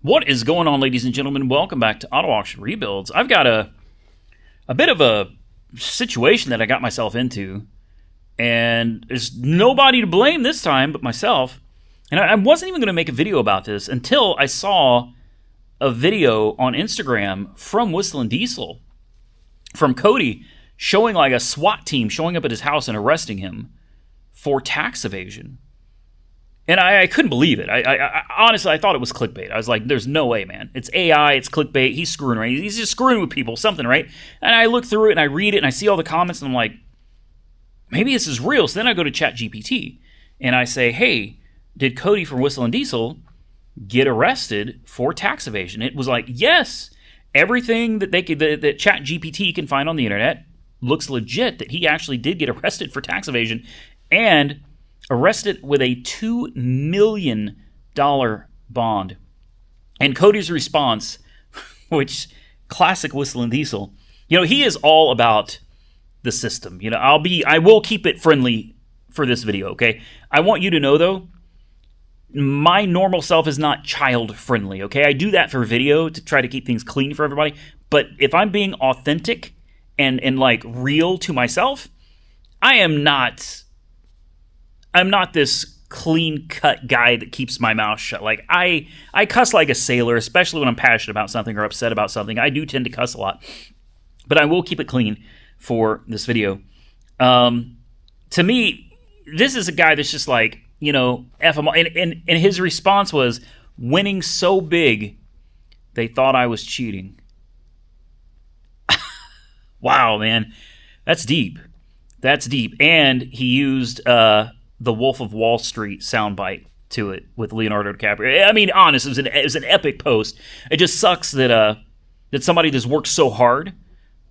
What is going on, ladies and gentlemen? Welcome back to Auto Auction Rebuilds. I've got a bit of a situation that I got myself into, and there's nobody to blame this time but myself. And I wasn't even going to make a video about this until I saw a video on Instagram from Whistling Diesel, from Cody, showing like a SWAT team showing up at his house and arresting him for tax evasion. And I couldn't believe it. I honestly, I thought it was clickbait. I was like, there's no way, man. It's AI, it's clickbait, he's screwing, right? He's just screwing with people, something, right? And I look through it and I read it and I see all the comments and I'm like, maybe this is real. So then I go to ChatGPT and I say, hey, did Cody from Whistling Diesel get arrested for tax evasion? It was like, yes. Everything that that ChatGPT can find on the internet looks legit that he actually did get arrested for tax evasion and arrested with a $2 million bond. And Cody's response, which classic Whistling Diesel, he is all about the system. I will keep it friendly for this video, okay? I want you to know, though, my normal self is not child friendly, okay? I do that for video to try to keep things clean for everybody. But if I'm being authentic and like real to myself, I'm not this clean-cut guy that keeps my mouth shut. Like, I cuss like a sailor, especially when I'm passionate about something or upset about something. I do tend to cuss a lot. But I will keep it clean for this video. To me, this is a guy that's just like, F him. And his response was, winning so big, they thought I was cheating. Wow, man. That's deep. That's deep. And he used the Wolf of Wall Street soundbite to it with Leonardo DiCaprio. I mean, honest, it was an epic post. It just sucks that somebody that's worked so hard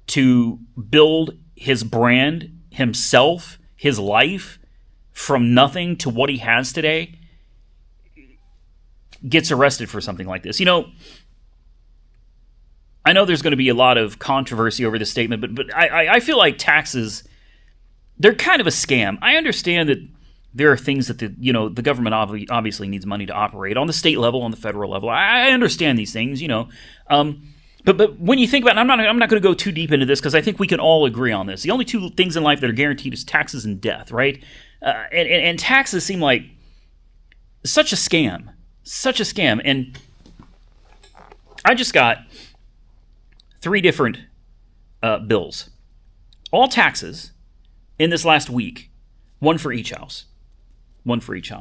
to build his brand, himself, his life from nothing to what he has today gets arrested for something like this. I know there's going to be a lot of controversy over this statement, but I feel like taxes, they're kind of a scam. I understand that there are things that the government obviously needs money to operate on the state level, on the federal level. I understand these things, But when you think about it, I'm not going to go too deep into this because I think we can all agree on this. The only two things in life that are guaranteed is taxes and death, right? And taxes seem like such a scam. And I just got 3 different bills, all taxes, in this last week, one for each house.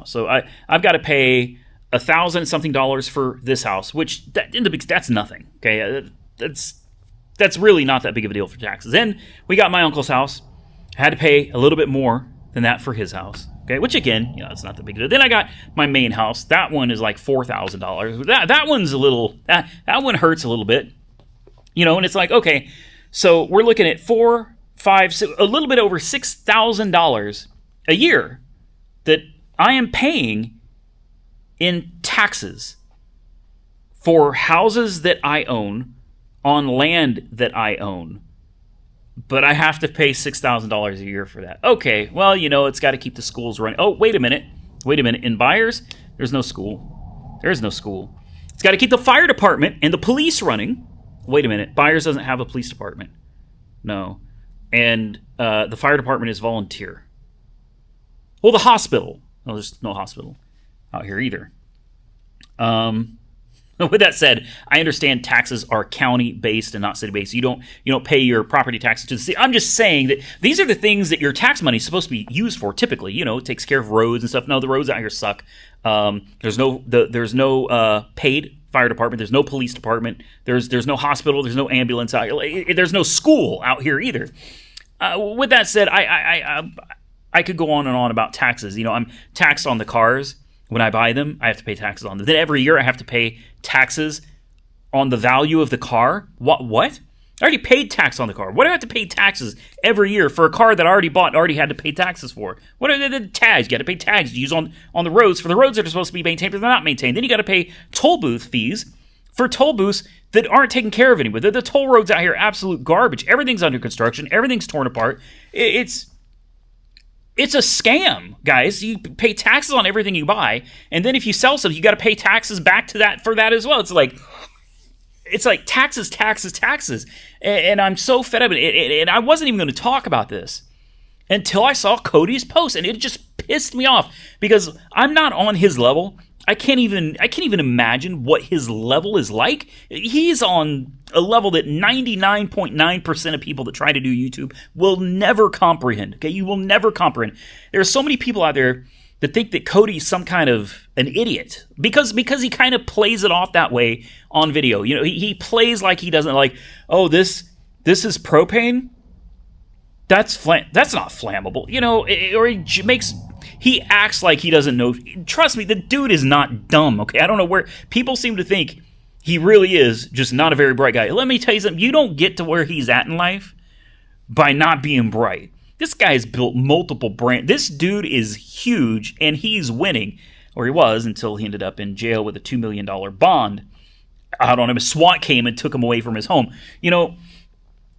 So I've got to pay $1,000 something for this house, which that's nothing. Okay, that's really not that big of a deal for taxes. Then we got my uncle's house. I had to pay a little bit more than that for his house. Okay, which again, it's not that big a deal. Then I got my main house. That one is like $4,000. That one's a little. That one hurts a little bit. And it's like, okay, so we're looking at a little bit over $6,000 a year that I am paying in taxes for houses that I own, on land that I own. But I have to pay $6,000 a year for that. Okay, well, it's got to keep the schools running. Oh, wait a minute. In Byers, there's no school. There is no school. It's got to keep the fire department and the police running. Wait a minute. Byers doesn't have a police department. No. And the fire department is volunteer. Well, the hospital. No, there's no hospital out here either. With that said, I understand taxes are county-based and not city-based. You don't pay your property taxes to the city. I'm just saying that these are the things that your tax money is supposed to be used for. Typically, it takes care of roads and stuff. No, the roads out here suck. There's no paid fire department. There's no police department. There's no hospital. There's no ambulance out here. There's no school out here either. With that said, I could go on and on about taxes. I'm taxed on the cars. When I buy them, I have to pay taxes on them. Then every year I have to pay taxes on the value of the car. What? I already paid tax on the car. What do I have to pay taxes every year for a car that I already bought and already had to pay taxes for? What are the tags? You got to pay tags to use on the roads for the roads that are supposed to be maintained, but they're not maintained. Then you got to pay toll booth fees for toll booths that aren't taken care of anymore. The toll roads out here are absolute garbage. Everything's under construction. Everything's torn apart. It's a scam, guys. You pay taxes on everything you buy, and then if you sell something, you got to pay taxes back to that for that as well. It's like taxes, taxes, taxes. And I'm so fed up. And I wasn't even going to talk about this until I saw Cody's post, and it just pissed me off because I'm not on his level. I can't even imagine what his level is like. He's on a level that 99.9% of people that try to do YouTube will never comprehend. Okay, you will never comprehend. There are so many people out there that think that Cody's some kind of an idiot because he kind of plays it off that way on video. You know, he plays like he doesn't like, oh, this is propane. That's not flammable, you know, or he acts like he doesn't know. Trust me, the dude is not dumb, okay? I don't know where people seem to think he really is just not a very bright guy. Let me tell you something. You don't get to where he's at in life by not being bright. This guy's built multiple brands. This dude is huge, and he's winning, or he was until he ended up in jail with a $2 million bond out on him. A SWAT came and took him away from his home. You know,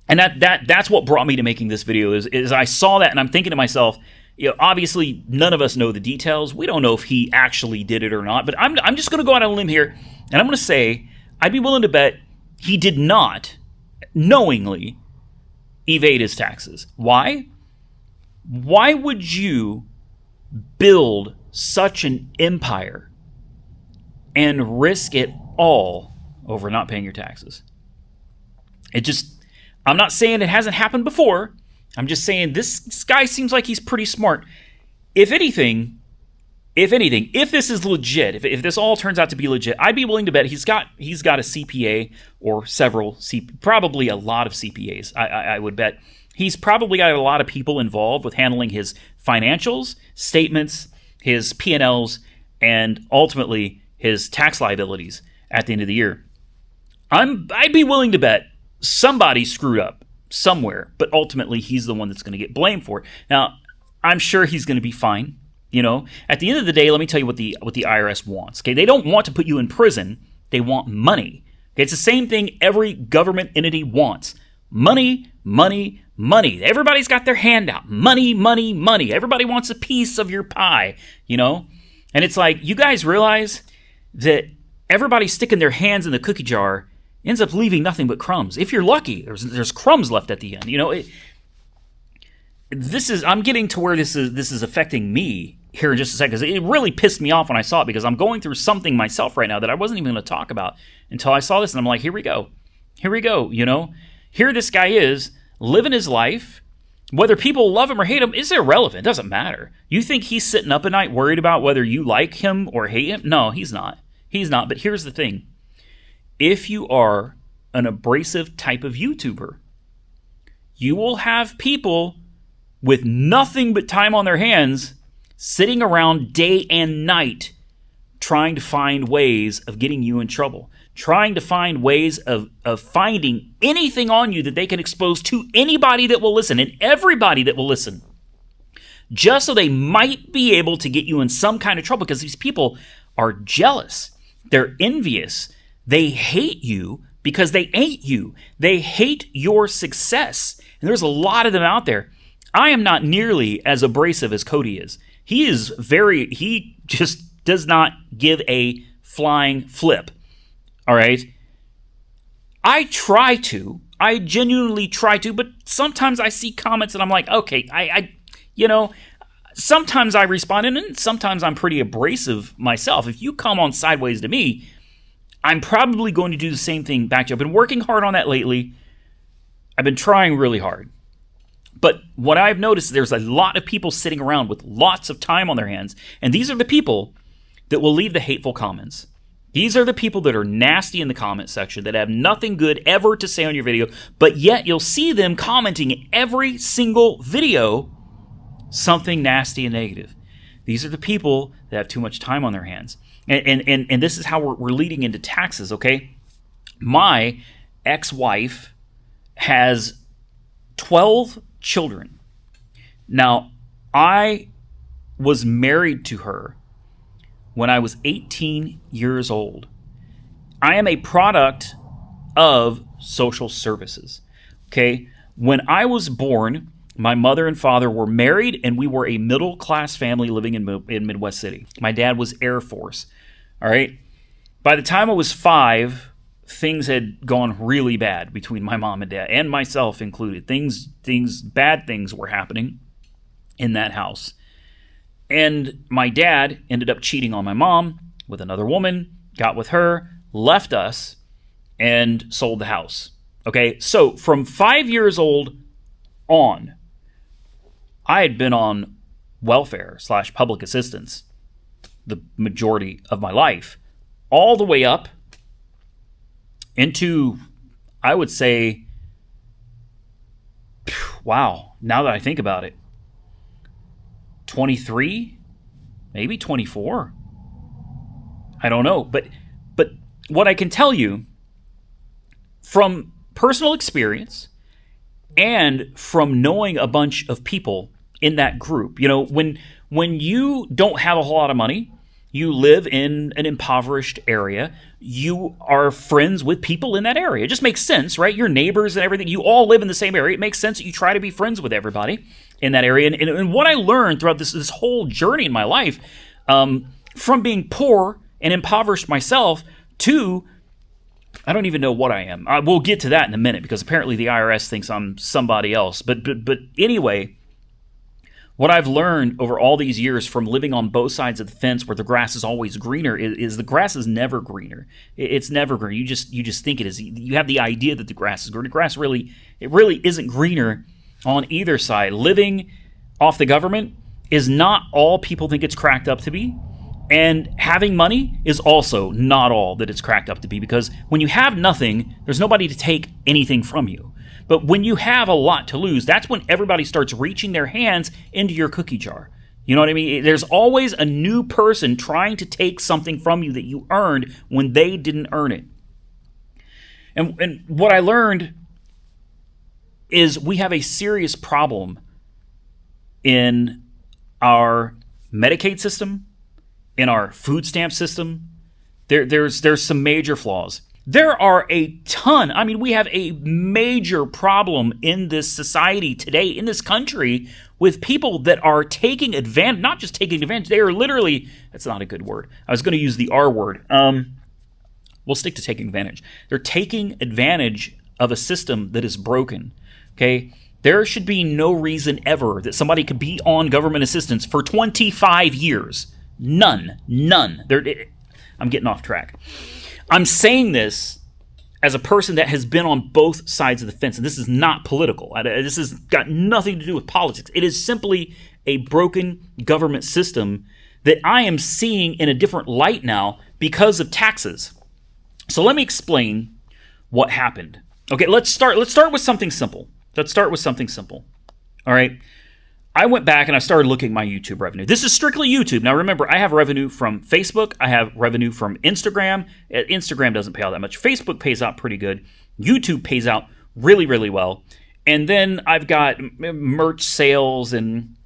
and that's what brought me to making this video is I saw that and I'm thinking to myself, you know, obviously none of us know the details. We don't know if he actually did it or not, but I'm just going to go out on a limb here and I'm going to say I'd be willing to bet he did not knowingly evade his taxes. Why? Why would you build such an empire and risk it all over not paying your taxes? I'm not saying it hasn't happened before. I'm just saying this guy seems like he's pretty smart. If anything, if this is legit, if this all turns out to be legit, I'd be willing to bet he's got a CPA or several, probably a lot of CPAs. I would bet he's probably got a lot of people involved with handling his financials, statements, his P&Ls, and ultimately his tax liabilities at the end of the year. I'd be willing to bet somebody screwed up somewhere, but ultimately he's the one that's going to get blamed for it. Now, I'm sure he's going to be fine. You know, at the end of the day, let me tell you what the IRS wants. Okay, they don't want to put you in prison. They want money. Okay, it's the same thing every government entity wants. Money, money, money. Everybody's got their hand out. Money, money, money. Everybody wants a piece of your pie, you know? And it's like, you guys realize that everybody sticking their hands in the cookie jar ends up leaving nothing but crumbs. If you're lucky, there's crumbs left at the end. You know, I'm getting to where this is affecting me here in just a second, because it really pissed me off when I saw it, because I'm going through something myself right now that I wasn't even going to talk about until I saw this, and I'm like, here we go, you know? Here this guy is, living his life. Whether people love him or hate him is irrelevant. It doesn't matter. You think he's sitting up at night worried about whether you like him or hate him? No, he's not. But here's the thing. If you are an abrasive type of YouTuber, you will have people with nothing but time on their hands sitting around day and night trying to find ways of getting you in trouble, trying to find ways of finding anything on you that they can expose to anybody that will listen and everybody that will listen, just so they might be able to get you in some kind of trouble, because these people are jealous. They're envious. They hate you because they ain't you. They hate your success. And there's a lot of them out there. I am not nearly as abrasive as Cody is. He just does not give a flying flip. All right? I genuinely try to, but sometimes I see comments and I'm like, okay, sometimes I respond, and sometimes I'm pretty abrasive myself. If you come on sideways to me, I'm probably going to do the same thing back to you. I've been working hard on that lately. I've been trying really hard. But what I've noticed is there's a lot of people sitting around with lots of time on their hands, and these are the people that will leave the hateful comments. These are the people that are nasty in the comment section, that have nothing good ever to say on your video, but yet you'll see them commenting in every single video something nasty and negative. These are the people that have too much time on their hands. And this is how we're leading into taxes, okay? My ex-wife has 12 children. Now, I was married to her when I was 18 years old. I am a product of social services, okay? When I was born, My mother and father were married, and we were a middle-class family living in Midwest City. My dad was Air Force. All right? By the time I was 5, things had gone really bad between my mom and dad, and myself included. Bad things were happening in that house. And my dad ended up cheating on my mom with another woman, got with her, left us, and sold the house. Okay, so from 5 years old on, I had been on welfare / public assistance the majority of my life, all the way up into, I would say, wow, now that I think about it, 23, maybe 24. I don't know. But what I can tell you from personal experience and from knowing a bunch of people in that group, you know, when you don't have a whole lot of money, you live in an impoverished area, you are friends with people in that area. It just makes sense, right? Your neighbors and everything, you all live in the same area. It makes sense that you try to be friends with everybody in that area. And what I learned throughout this whole journey in my life, from being poor and impoverished myself to, I don't even know what I am. We'll get to that in a minute, because apparently the IRS thinks I'm somebody else. But anyway, what I've learned over all these years from living on both sides of the fence where the grass is always greener is the grass is never greener. It's never greener. You just think it is. You have the idea that the grass is greener. The grass really isn't greener on either side. Living off the government is not all people think it's cracked up to be. And having money is also not all that it's cracked up to be, because when you have nothing, there's nobody to take anything from you. But when you have a lot to lose, that's when everybody starts reaching their hands into your cookie jar. You know what I mean? There's always a new person trying to take something from you that you earned when they didn't earn it. And what I learned is we have a serious problem in our Medicaid system, in our food stamp system. There's some major flaws. There are a ton. I mean, we have a major problem in this society today, in this country, with people that are taking advantage, not just taking advantage, they are literally, that's not a good word. I was going to use the R word. We'll stick to taking advantage. They're taking advantage of a system that is broken, okay? There should be no reason ever that somebody could be on government assistance for 25 years. None. I'm getting off track. I'm saying this as a person that has been on both sides of the fence, and this is not political. This has got nothing to do with politics. It is simply a broken government system that I am seeing in a different light now because of taxes. So let me explain what happened. Okay, let's start with something simple. All right. I went back and I started looking at my YouTube revenue. This is strictly YouTube. Now remember, I have revenue from Facebook. I have revenue from Instagram. Instagram doesn't pay out that much. Facebook pays out pretty good. YouTube pays out really, really well. And then I've got merch sales, and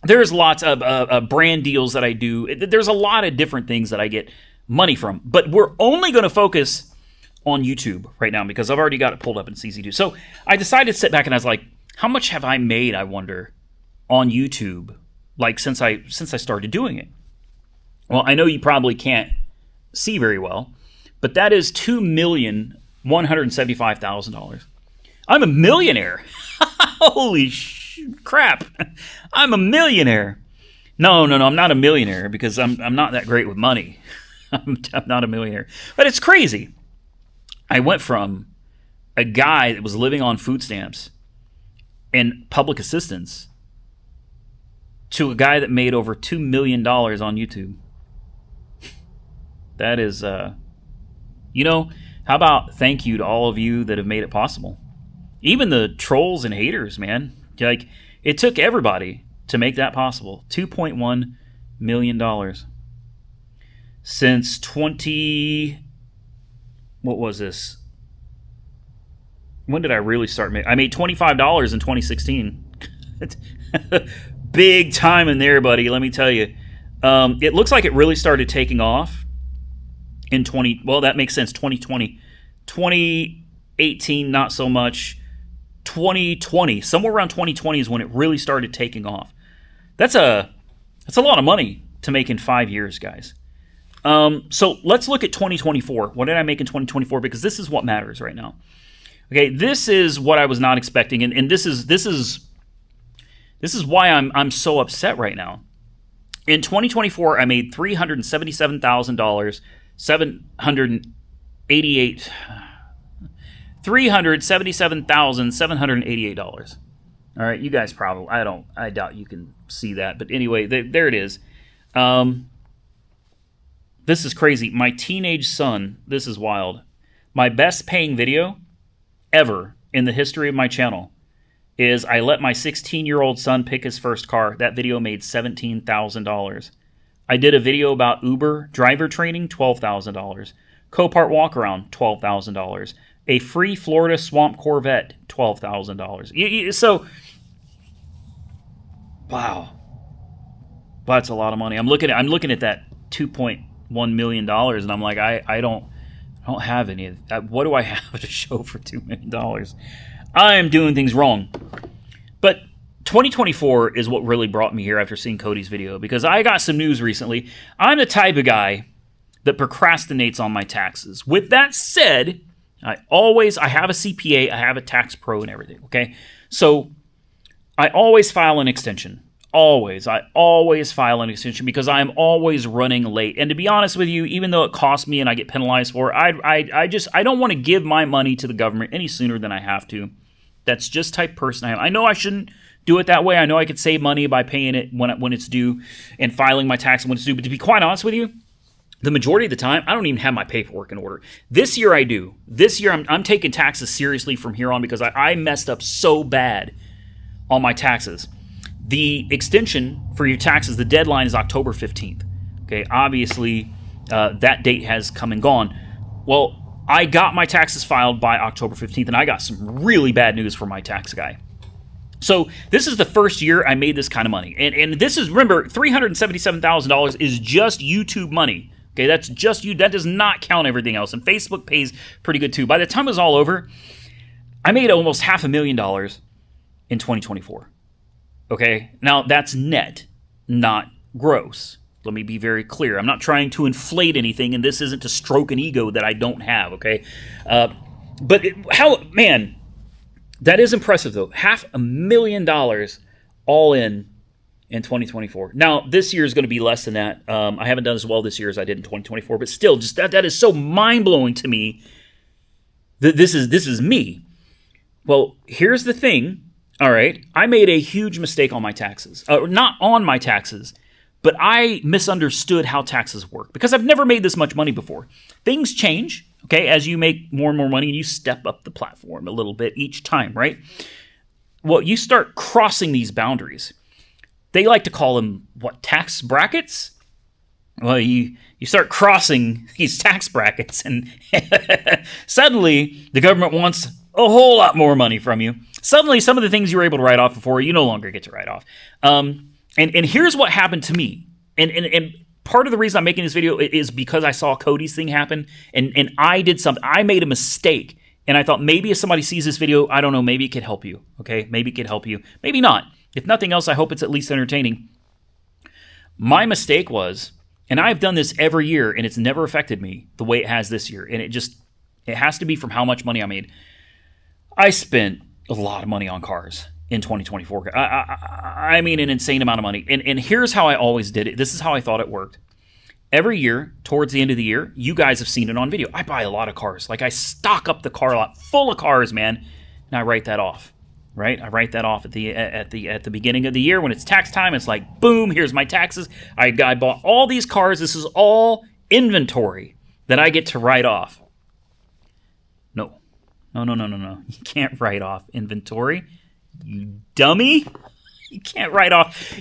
there's lots of brand deals that I do. There's a lot of different things that I get money from. But we're only going to focus on YouTube right now because I've already got it pulled up and it's easy to do. So I decided to sit back and I was like, how much have I made, I wonder, on YouTube, like since I started doing it? Well, I know you probably can't see very well, but that is $2,175,000. I'm a millionaire. Holy crap! I'm a millionaire. No, I'm not a millionaire because I'm not that great with money. I'm not a millionaire, but it's crazy. I went from a guy that was living on food stamps and public assistance to a guy that made over $2 million on YouTube. That is, how about thank you to all of you that have made it possible? Even the trolls and haters, man. Like, it took everybody to make that possible. $2.1 million. Since what was this? When did I really start making? I made $25 in 2016. Big time in there, buddy, let me tell you. It looks like it really started taking off in that makes sense, 2020. 2018, not so much. 2020. Somewhere around 2020 is when it really started taking off. That's a lot of money to make in 5 years, guys. So let's look at 2024. What did I make in 2024? Because this is what matters right now. Okay, this is what I was not expecting, and this is why I'm so upset right now. In 2024, I made $377,000, $377,788. All right, you guys probably, I doubt you can see that, but anyway, there it is. This is crazy. My teenage son, this is wild. My best paying video ever in the history of my channel is I let my 16-year-old son pick his first car. That video made $17,000. I did a video about Uber driver training, $12,000. Copart walk-around, $12,000. A free Florida Swamp Corvette, $12,000. So, wow. That's a lot of money. I'm looking at that $2.1 million, and I'm like, I don't have any of that. What do I have to show for $2 million? I am doing things wrong. But 2024 is what really brought me here after seeing Cody's video, because I got some news recently. I'm the type of guy that procrastinates on my taxes. With that said, I have a CPA, I have a tax pro and everything, okay? So I always file an extension. I always file an extension because I'm always running late. And to be honest with you, even though it costs me and I get penalized for it, I don't want to give my money to the government any sooner than I have to. That's just the type of person I am. I know I shouldn't do it that way. I know I could save money by paying it when it's due and filing my tax when it's due. But to be quite honest with you, the majority of the time, I don't even have my paperwork in order. This year I do. This year I'm taking taxes seriously from here on because I messed up so bad on my taxes. The extension for your taxes, the deadline is October 15th. Okay, obviously that date has come and gone. Well, I got my taxes filed by October 15th, and I got some really bad news for my tax guy. So this is the first year I made this kind of money. And this is, remember, $377,000 is just YouTube money. Okay, that's just you. That does not count everything else. And Facebook pays pretty good too. By the time it was all over, I made almost $500,000 in 2024. Okay, now that's net, not gross. Let me be very clear. I'm not trying to inflate anything, and this isn't to stroke an ego that I don't have, okay? Man, that is impressive, though. $500,000 all in 2024. Now, this year is going to be less than that. I haven't done as well this year as I did in 2024, but still, just that is so mind-blowing to me that this is me. Well, here's the thing. All right, I made a huge mistake on my taxes. Not on my taxes, but I misunderstood how taxes work because I've never made this much money before. Things change, okay, as you make more and more money and you step up the platform a little bit each time, right? Well, you start crossing these boundaries. They like to call them, tax brackets? Well, you start crossing these tax brackets and suddenly the government wants a whole lot more money from you. Suddenly, some of the things you were able to write off before, you no longer get to write off. And here's what happened to me. And part of the reason I'm making this video is because I saw Cody's thing happen, and I did something. I made a mistake, and I thought maybe if somebody sees this video, I don't know, maybe it could help you. Okay, maybe it could help you. Maybe not. If nothing else, I hope it's at least entertaining. My mistake was, and I've done this every year, and it's never affected me the way it has this year. And it has to be from how much money I made. I spent a lot of money on cars in 2024. I mean, an insane amount of money. And here's how I always did it. This is how I thought it worked. Every year, towards the end of the year, you guys have seen it on video. I buy a lot of cars. Like, I stock up the car lot full of cars, man, and I write that off. Right? I write that off at the beginning of the year when it's tax time. It's like, boom, here's my taxes. I bought all these cars. This is all inventory that I get to write off. No. You can't write off inventory. You dummy. You can't write off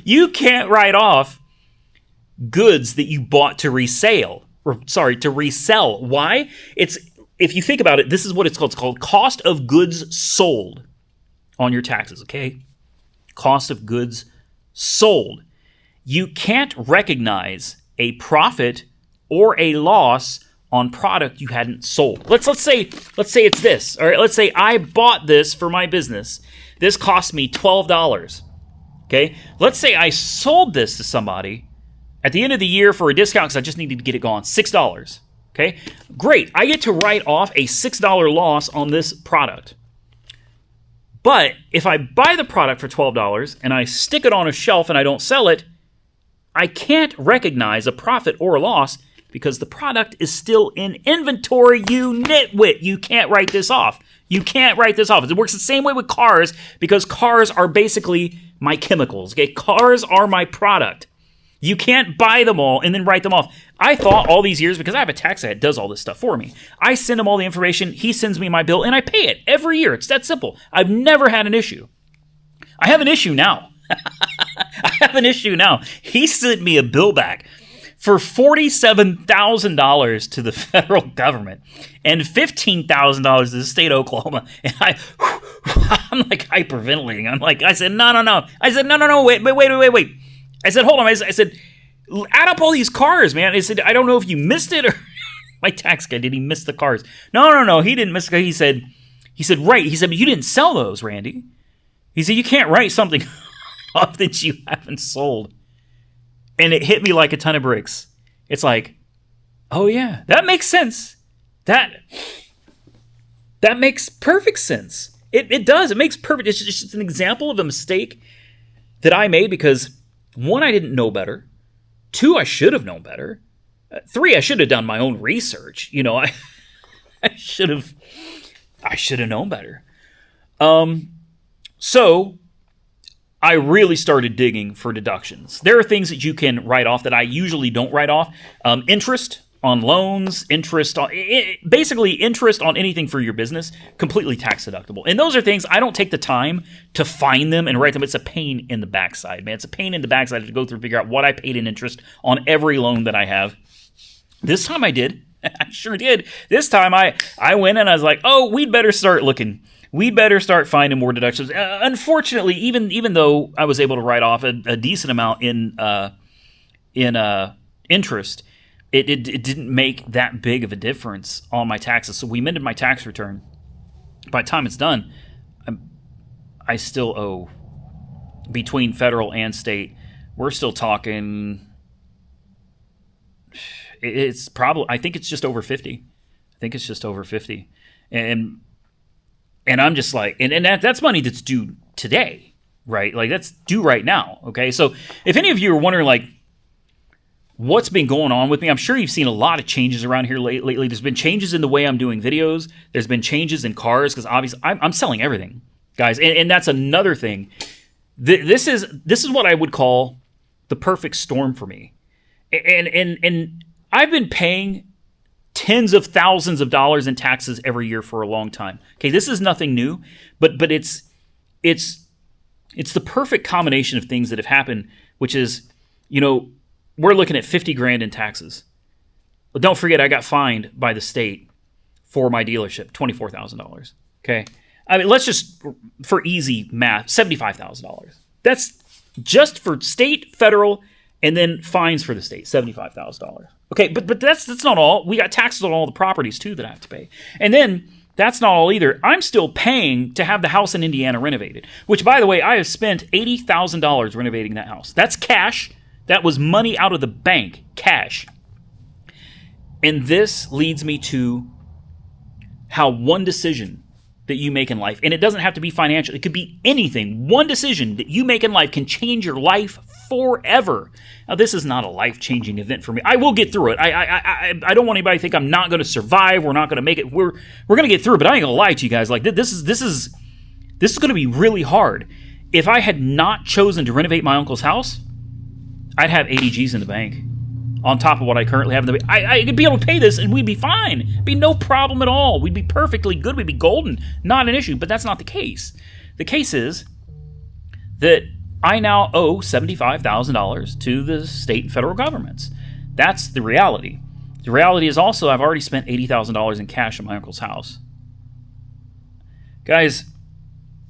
goods that you bought to resell. Why? If you think about it, this is what it's called. It's called cost of goods sold on your taxes, okay? Cost of goods sold. You can't recognize a profit or a loss on product you hadn't sold. Let's say it's this. All right, let's say I bought this for my business. This cost me $12. Okay? Let's say I sold this to somebody at the end of the year for a discount because I just needed to get it gone. $6. Okay? Great. I get to write off a $6 loss on this product. But if I buy the product for $12 and I stick it on a shelf and I don't sell it, I can't recognize a profit or a loss because the product is still in inventory, you nitwit. You can't write this off. You can't write this off. It works the same way with cars because cars are basically my chemicals. Okay? Cars are my product. You can't buy them all and then write them off. I thought all these years, because I have a tax guy that does all this stuff for me, I send him all the information, he sends me my bill, and I pay it every year. It's that simple. I've never had an issue. I have an issue now. He sent me a bill back for $47,000 to the federal government and $15,000 to the state of Oklahoma. And I'm like hyperventilating. I said, no. I said, no, wait. I said, hold on. I said, add up all these cars, man. I said, I don't know if you missed it or my tax guy, did he miss the cars? No. He didn't miss the car. He said, right. He said, but you didn't sell those, Randy. He said, you can't write something off that you haven't sold. And it hit me like a ton of bricks. It's like, oh yeah, that makes sense. That makes perfect sense. It does. It makes perfect. It's just an example of a mistake that I made because 1, I didn't know better. 2, I should have known better. 3, I should have done my own research. I should have known better. So I really started digging for deductions. There are things that you can write off that I usually don't write off. Interest on loans, interest on anything for your business, completely tax deductible. And those are things I don't take the time to find them and write them. It's a pain in the backside, man. It's a pain in the backside to go through and figure out what I paid in interest on every loan that I have. This time I did. I sure did. This time I went and I was like, oh, we'd better start looking. We'd better start finding more deductions. Unfortunately, even though I was able to write off a decent amount in interest, it didn't make that big of a difference on my taxes. So we amended my tax return. By the time it's done, I still owe, between federal and state, we're still talking. It's probably, I think it's just over 50. And I'm just like, and that's money that's due today, right? Like that's due right now, okay? So if any of you are wondering, like, what's been going on with me, I'm sure you've seen a lot of changes around here lately. There's been changes in the way I'm doing videos. There's been changes in cars because obviously I'm selling everything, guys. And that's another thing. This is what I would call the perfect storm for me. And I've been paying tens of thousands of dollars in taxes every year for a long time. Okay, this is nothing new, but it's the perfect combination of things that have happened, which is, we're looking at 50 grand in taxes. But don't forget, I got fined by the state for my dealership, $24,000. Okay, I mean, let's just, for easy math, $75,000. That's just for state, federal, and then fines for the state, $75,000. Okay, but that's not all. We got taxes on all the properties, too, that I have to pay. And then that's not all either. I'm still paying to have the house in Indiana renovated, which, by the way, I have spent $80,000 renovating that house. That's cash. That was money out of the bank, cash. And this leads me to how one decision that you make in life, and it doesn't have to be financial, it could be anything. One decision that you make in life can change your life forever. Now, this is not a life-changing event for me. I will get through it. I don't want anybody to think I'm not going to survive. We're not going to make it. We're going to get through it, but I ain't going to lie to you guys. Like, this is going to be really hard. If I had not chosen to renovate my uncle's house, I'd have 80 G's in the bank on top of what I currently have in the bank. I could be able to pay this and we'd be fine. It'd be no problem at all. We'd be perfectly good. We'd be golden. Not an issue, but that's not the case. The case is that I now owe $75,000 to the state and federal governments. That's the reality. The reality is also I've already spent $80,000 in cash at my uncle's house. Guys,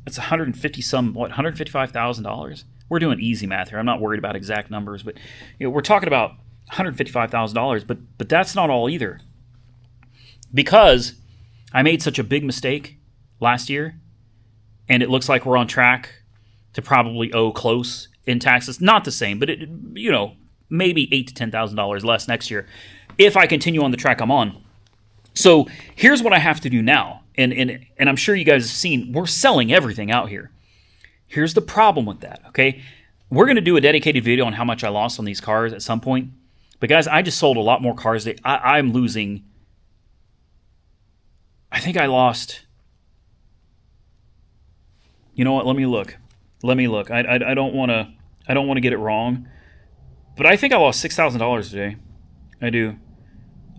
that's $155,000. We're doing easy math here. I'm not worried about exact numbers, but we're talking about $155,000, but that's not all either. because I made such a big mistake last year, and it looks like we're on track to probably owe close in taxes. Not the same, but maybe $8,000 to $10,000 less next year if I continue on the track I'm on. So here's what I have to do now, and I'm sure you guys have seen, we're selling everything out here. Here's the problem with that, okay? We're going to do a dedicated video on how much I lost on these cars at some point. But guys, I just sold a lot more cars. I'm losing. I think I lost. You know what? Let me look. I don't want to get it wrong. But I think I lost $6,000 today. I do.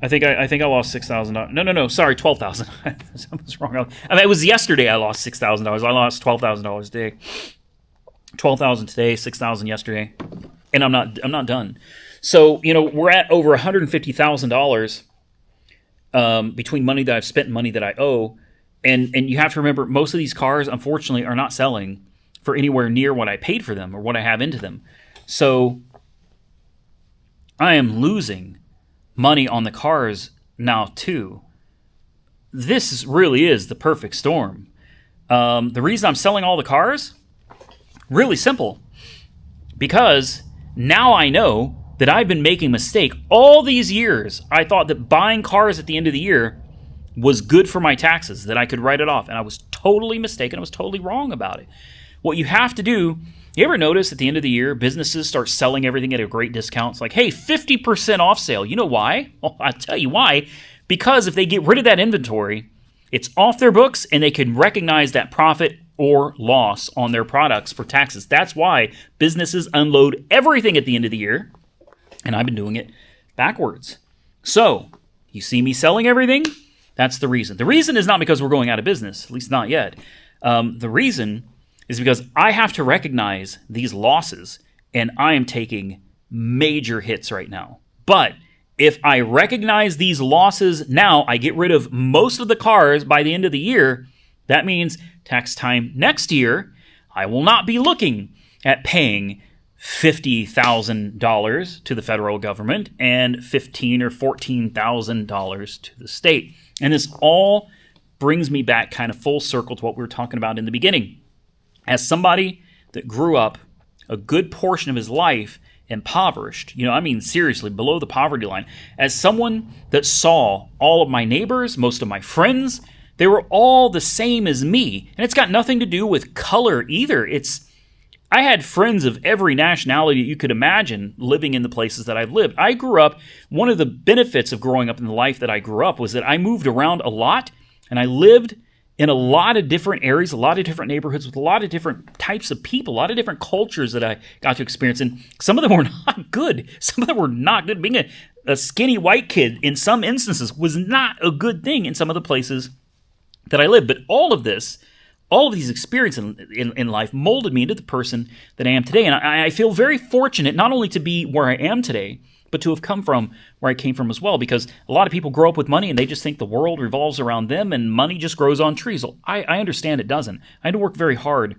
I think I lost $6,000. No. Sorry, $12,000. I was wrong. I mean, it was yesterday. I lost $6,000. I lost $12,000 today. $12,000 today, $6,000 yesterday, and I'm not done. So we're at over $150,000 between money that I've spent and money that I owe, and you have to remember most of these cars, unfortunately, are not selling for anywhere near what I paid for them or what I have into them. So I am losing money on the cars now too. This really is the perfect storm. The reason I'm selling all the cars, really simple, because now I know that I've been making a mistake all these years. I thought that buying cars at the end of the year was good for my taxes, that I could write it off, and I was totally mistaken. I was totally wrong about it. What you have to do, you ever notice at the end of the year, businesses start selling everything at a great discount? It's like, hey, 50% off sale. You know why? Well, I'll tell you why. Because if they get rid of that inventory, it's off their books, and they can recognize that profit or loss on their products for taxes. That's why businesses unload everything at the end of the year, and I've been doing it backwards. So, you see me selling everything? That's the reason. The reason is not because we're going out of business, at least not yet. The reason is because I have to recognize these losses, and I am taking major hits right now. But if I recognize these losses now, I get rid of most of the cars by the end of the year. That means tax time next year, I will not be looking at paying $50,000 to the federal government and $15,000 or $14,000 to the state. And this all brings me back kind of full circle to what we were talking about in the beginning. As somebody that grew up a good portion of his life impoverished, seriously, below the poverty line, as someone that saw all of my neighbors, most of my friends, they were all the same as me. And it's got nothing to do with color either. I had friends of every nationality you could imagine living in the places that I've lived. I grew up, one of the benefits of growing up in the life that I grew up was that I moved around a lot, and I lived in a lot of different areas, a lot of different neighborhoods with a lot of different types of people, a lot of different cultures that I got to experience. And some of them were not good. Some of them were not good. Being a skinny white kid in some instances was not a good thing in some of the places that I lived. But all of these experiences in life molded me into the person that I am today. And I feel very fortunate not only to be where I am today, but to have come from where I came from as well. Because a lot of people grow up with money and they just think the world revolves around them and money just grows on trees. Well, I understand it doesn't. I had to work very hard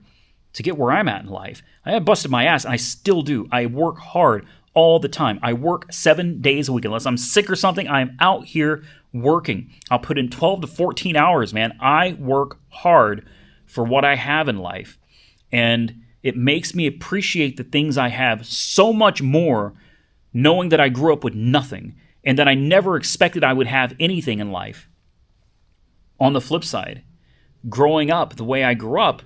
to get where I'm at in life. I have busted my ass, and I still do. I work hard all the time. I work 7 days a week. Unless I'm sick or something, I'm out here working. I'll put in 12 to 14 hours, man. I work hard for what I have in life. And it makes me appreciate the things I have so much more, knowing that I grew up with nothing and that I never expected I would have anything in life. On the flip side, growing up the way I grew up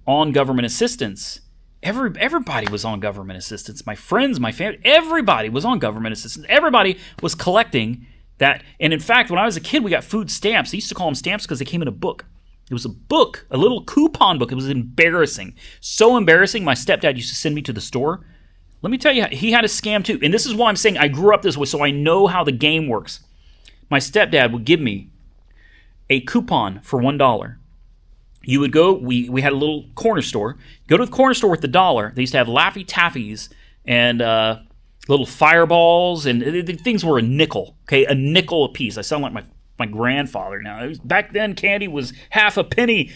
on government assistance, everybody was on government assistance. My friends, my family, everybody was on government assistance. Everybody was collecting that. And in fact, when I was a kid, we got food stamps. They used to call them stamps because they came in a book. It was a book, a little coupon book. It was embarrassing. So embarrassing, my stepdad used to send me to the store. Let me tell you, he had a scam too. And this is why I'm saying I grew up this way, so I know how the game works. My stepdad would give me a coupon for $1. You would go, we had a little corner store. Go to the corner store with the dollar. They used to have Laffy Taffies and little fireballs, and the things were a nickel, okay? A nickel a piece. I sound like my grandfather now. Back then, candy was half a penny.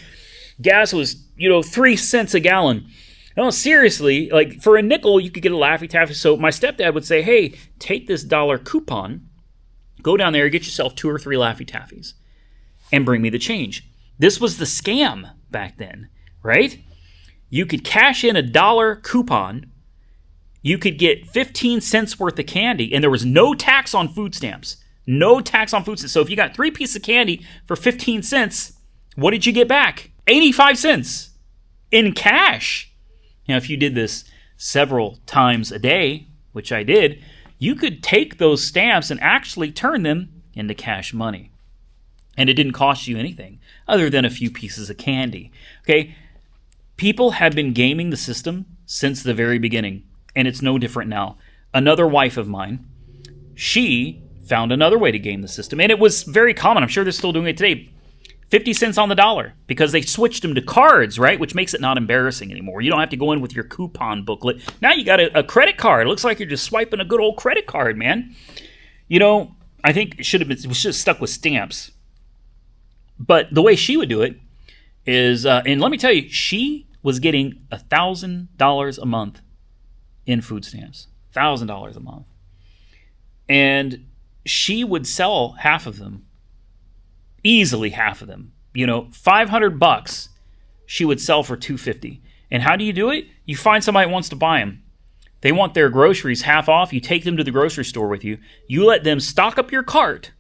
Gas was, 3 cents a gallon. No, seriously, like for a nickel, you could get a Laffy Taffy. So my stepdad would say, hey, take this dollar coupon, go down there, get yourself 2 or 3 Laffy Taffies, and bring me the change. This was the scam back then, right? You could cash in $1 coupon. You could get 15 cents worth of candy, and there was no tax on food stamps. No tax on food stamps. So if you got 3 pieces of candy for 15 cents, what did you get back? 85 cents in cash. Now, if you did this several times a day, which I did, you could take those stamps and actually turn them into cash money. And it didn't cost you anything other than a few pieces of candy. Okay? People have been gaming the system since the very beginning, and it's no different now. Another wife of mine, she found another way to game the system, and it was very common. I'm sure they're still doing it today. 50 cents on the dollar, because they switched them to cards, right? Which makes it not embarrassing anymore. You don't have to go in with your coupon booklet. Now you got a credit card. It looks like you're just swiping a good old credit card, man. You know, I think we should have stuck with stamps. But the way she would do it is, and let me tell you, she was getting $1,000 a month in food stamps. $1,000 a month. And she would sell half of them. Easily half of them. You know, $500 she would sell for $250. And how do you do it? You find somebody who wants to buy them. They want their groceries half off. You take them to the grocery store with you. You let them stock up your cart.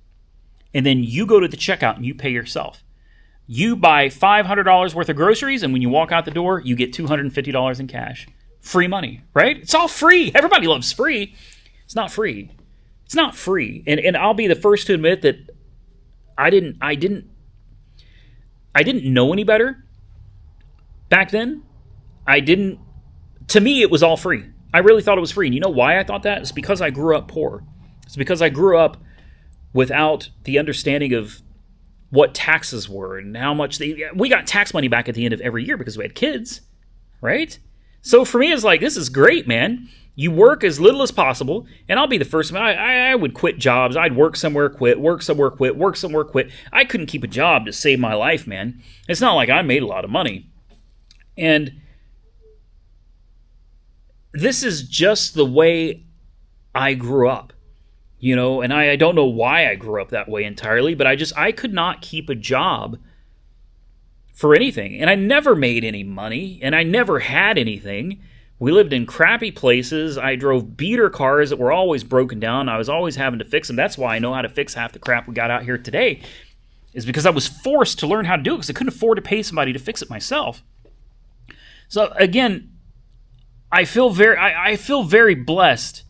And then you go to the checkout and you pay yourself. You buy $500 worth of groceries, and when you walk out the door, you get $250 in cash. Free money, right? It's all free. Everybody loves free. It's not free. It's not free. And I'll be the first to admit that I didn't know any better back then. To me, it was all free. I really thought it was free. And you know why I thought that? It's because I grew up poor. It's because I grew up without the understanding of what taxes were and how much we got tax money back at the end of every year because we had kids, right? So for me, it's like, this is great, man. You work as little as possible, and I'll be the first. I would quit jobs. I'd work somewhere, quit, work somewhere, quit, work somewhere, quit. I couldn't keep a job to save my life, man. It's not like I made a lot of money. And this is just the way I grew up. You know, and I don't know why I grew up that way entirely, but I could not keep a job for anything. And I never made any money, and I never had anything. We lived in crappy places. I drove beater cars that were always broken down. I was always having to fix them. That's why I know how to fix half the crap we got out here today, is because I was forced to learn how to do it because I couldn't afford to pay somebody to fix it myself. So again, I feel very blessed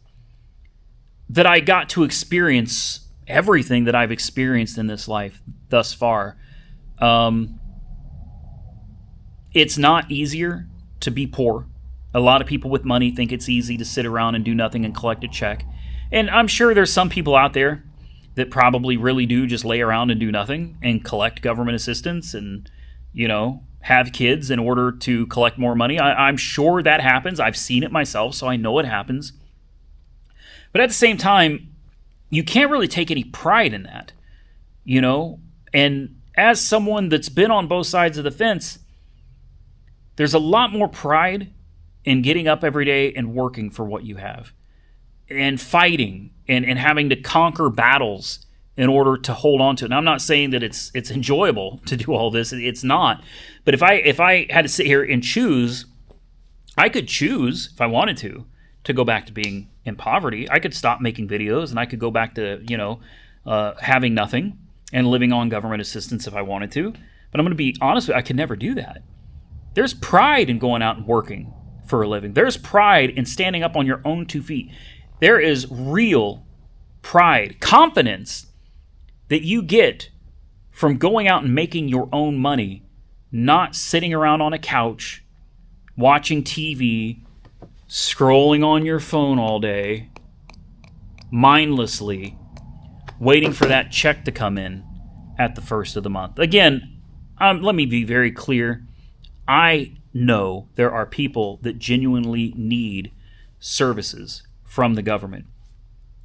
that I got to experience everything that I've experienced in this life thus far. It's not easier to be poor. A lot of people with money think it's easy to sit around and do nothing and collect a check. And I'm sure there's some people out there that probably really do just lay around and do nothing and collect government assistance and, you know, have kids in order to collect more money. I'm sure that happens. I've seen it myself, so I know it happens. But at the same time, you can't really take any pride in that, you know? And as someone that's been on both sides of the fence, there's a lot more pride in getting up every day and working for what you have and fighting and having to conquer battles in order to hold on to it. And I'm not saying that it's enjoyable to do all this. It's not. But if I had to sit here and choose, I could choose, if I wanted to go back to being in poverty. I could stop making videos and I could go back to, you know, having nothing and living on government assistance if I wanted to. But I'm going to be honest with you, I could never do that. There's pride in going out and working for a living. There's pride in standing up on your own 2 feet. There is real pride, confidence that you get from going out and making your own money, not sitting around on a couch, watching TV, scrolling on your phone all day, mindlessly, waiting for that check to come in at the first of the month. Again, let me be very clear. I know there are people that genuinely need services from the government.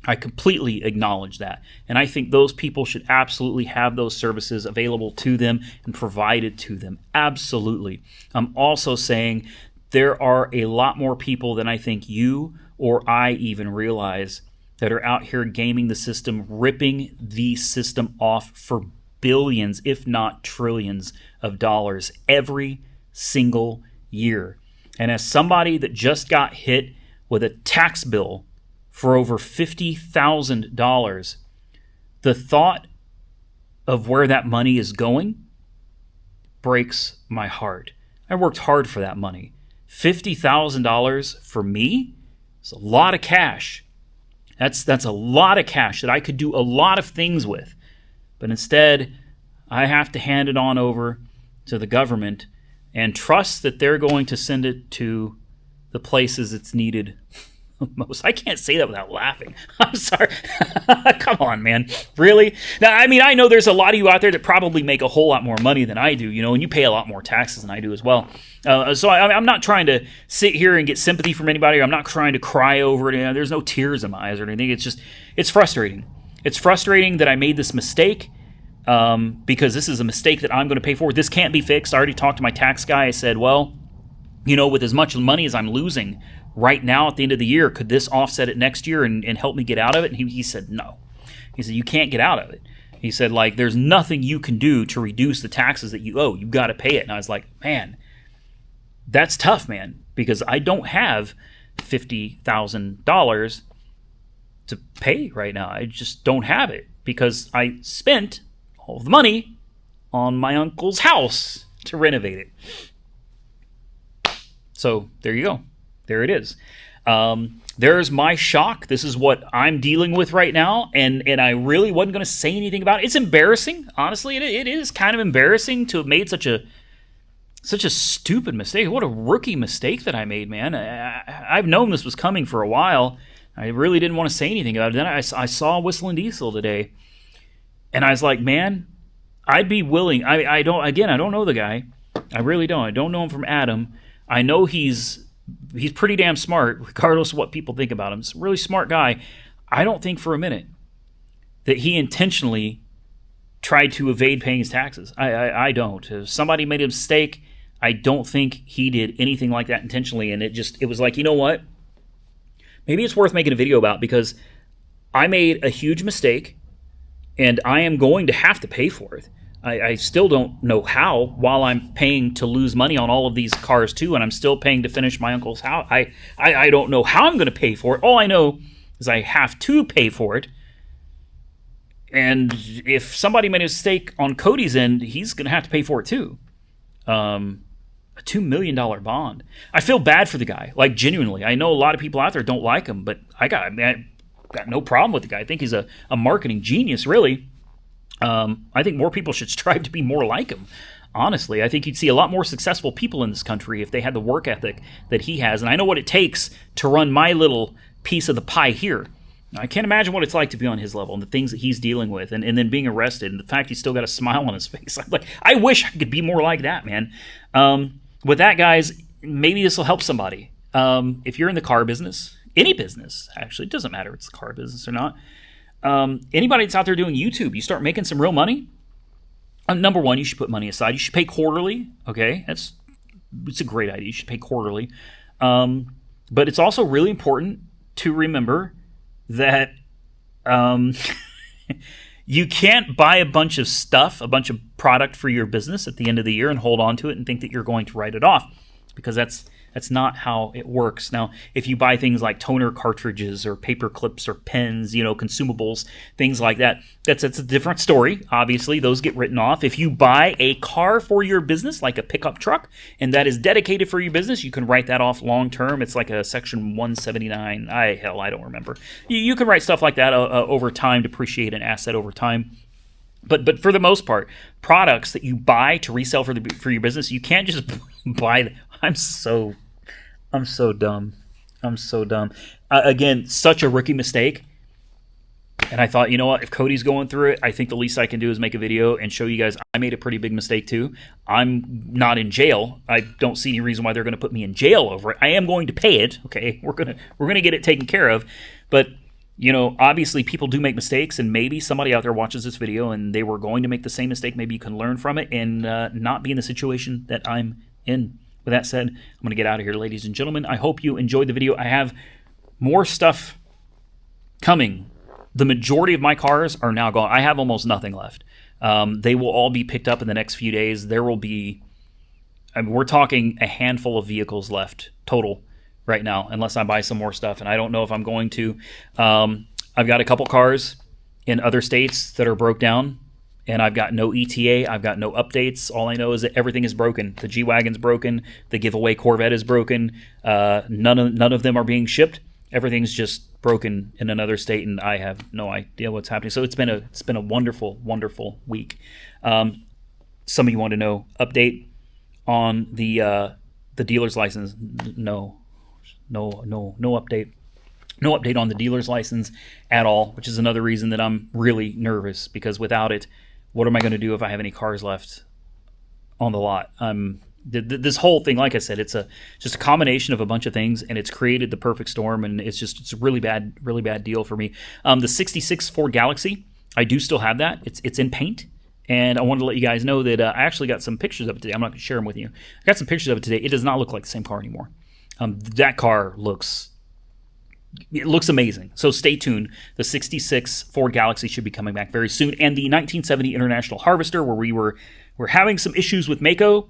I completely acknowledge that. And I think those people should absolutely have those services available to them and provided to them. Absolutely. I'm also saying there are a lot more people than I think you or I even realize that are out here gaming the system, ripping the system off for billions, if not trillions of dollars every single year. And as somebody that just got hit with a tax bill for over $50,000, the thought of where that money is going breaks my heart. I worked hard for that money. $50,000 for me is a lot of cash. That's a lot of cash that I could do a lot of things with. But instead, I have to hand it on over to the government and trust that they're going to send it to the places it's needed most. I can't say that without laughing. I'm sorry. Come on, man. Really? Now, I mean, I know there's a lot of you out there that probably make a whole lot more money than I do, and you pay a lot more taxes than I do as well. So I'm not trying to sit here and get sympathy from anybody. I'm not trying to cry over it. There's no tears in my eyes or anything. It's frustrating. It's frustrating that I made this mistake because this is a mistake that I'm going to pay for. This can't be fixed. I already talked to my tax guy. I said, well, with as much money as I'm losing right now at the end of the year, could this offset it next year and help me get out of it? And he said, no. He said, you can't get out of it. He said, there's nothing you can do to reduce the taxes that you owe. You've got to pay it. And I was like, man, that's tough, man, because I don't have $50,000 to pay right now. I just don't have it because I spent all the money on my uncle's house to renovate it. So there you go. There it is. There's my shock. This is what I'm dealing with right now, and I really wasn't going to say anything about it. It's embarrassing, honestly. It is kind of embarrassing to have made such a stupid mistake. What a rookie mistake that I made, man. I've known this was coming for a while. I really didn't want to say anything about it. Then I saw Whistling Diesel today, and I was like, man, I'd be willing. I don't know the guy. I really don't. I don't know him from Adam. I know he's pretty damn smart, regardless of what people think about him. He's a really smart guy. I don't think for a minute that he intentionally tried to evade paying his taxes. I don't. If somebody made a mistake, I don't think he did anything like that intentionally. And it was like, you know what? Maybe it's worth making a video about, because I made a huge mistake and I am going to have to pay for it. I still don't know how, while I'm paying to lose money on all of these cars too, and I'm still paying to finish my uncle's house. I don't know how I'm going to pay for it. All I know is I have to pay for it. And if somebody made a mistake on Cody's end, he's going to have to pay for it too. A $2 million bond. I feel bad for the guy, genuinely. I know a lot of people out there don't like him, but I got no problem with the guy. I think he's a marketing genius, really. I think more people should strive to be more like him. Honestly, I think you'd see a lot more successful people in this country if they had the work ethic that he has. And I know what it takes to run my little piece of the pie here. I can't imagine what it's like to be on his level and the things that he's dealing with, and then being arrested, and the fact he's still got a smile on his face. I wish I could be more like that, man. With that, guys, maybe this will help somebody. If you're in the car business, any business, actually, it doesn't matter if it's the car business or not. Anybody that's out there doing YouTube, you start making some real money. Number one, you should put money aside. You should pay quarterly. Okay, it's a great idea. You should pay quarterly. But it's also really important to remember that you can't buy a bunch of stuff, a bunch of product for your business at the end of the year and hold on to it and think that you're going to write it off, because that's not how it works. Now, if you buy things like toner cartridges or paper clips or pens, consumables, things like that, that's a different story. Obviously, those get written off. If you buy a car for your business, like a pickup truck, and that is dedicated for your business, you can write that off long term. It's like a Section 179. I don't remember. You can write stuff like that over time, depreciate an asset over time. But for the most part, products that you buy to resell for your business, you can't just buy them. I'm so dumb. I'm so dumb. Again, such a rookie mistake. And I thought, you know what? If Cody's going through it, I think the least I can do is make a video and show you guys I made a pretty big mistake too. I'm not in jail. I don't see any reason why they're going to put me in jail over it. I am going to pay it. Okay, we're gonna get it taken care of. But obviously people do make mistakes, and maybe somebody out there watches this video and they were going to make the same mistake. Maybe you can learn from it and not be in the situation that I'm in. With that said, I'm going to get out of here, ladies and gentlemen. I hope you enjoyed the video. I have more stuff coming. The majority of my cars are now gone. I have almost nothing left. They will all be picked up in the next few days. There will be, I mean, we're talking a handful of vehicles left total right now, unless I buy some more stuff, and I don't know if I'm going to. I've got a couple cars in other states that are broke down, and I've got no ETA. I've got no updates. All I know is that everything is broken. The G-Wagon's broken. The giveaway Corvette is broken. None of them are being shipped. Everything's just broken in another state, and I have no idea what's happening. So it's been a wonderful, wonderful week. Some of you want to know update on the dealer's license. No update. No update on the dealer's license at all, which is another reason that I'm really nervous, because without it, what am I going to do if I have any cars left on the lot? This whole thing, like I said, it's just a combination of a bunch of things, and it's created the perfect storm, and it's a really bad deal for me. The 66 Ford Galaxy, I do still have that. It's in paint, and I wanted to let you guys know that I actually got some pictures of it today. I'm not going to share them with you. I got some pictures of it today. It does not look like the same car anymore. That car looks amazing. So stay tuned. The 66 Ford Galaxy should be coming back very soon. And the 1970 International Harvester, where we're having some issues with Mako.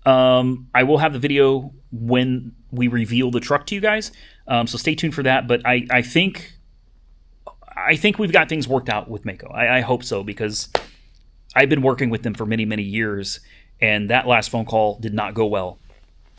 I will have the video when we reveal the truck to you guys. So stay tuned for that. But I think we've got things worked out with Mako. I hope so, because I've been working with them for many, many years, and that last phone call did not go well.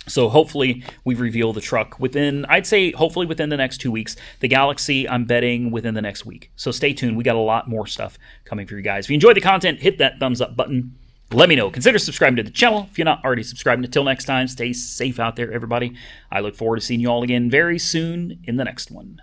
So hopefully we reveal the truck hopefully within the next 2 weeks. The Galaxy, I'm betting within the next week. So stay tuned. We got a lot more stuff coming for you guys. If you enjoyed the content, hit that thumbs up button. Let me know. Consider subscribing to the channel if you're not already subscribed. Until next time, stay safe out there, everybody. I look forward to seeing you all again very soon in the next one.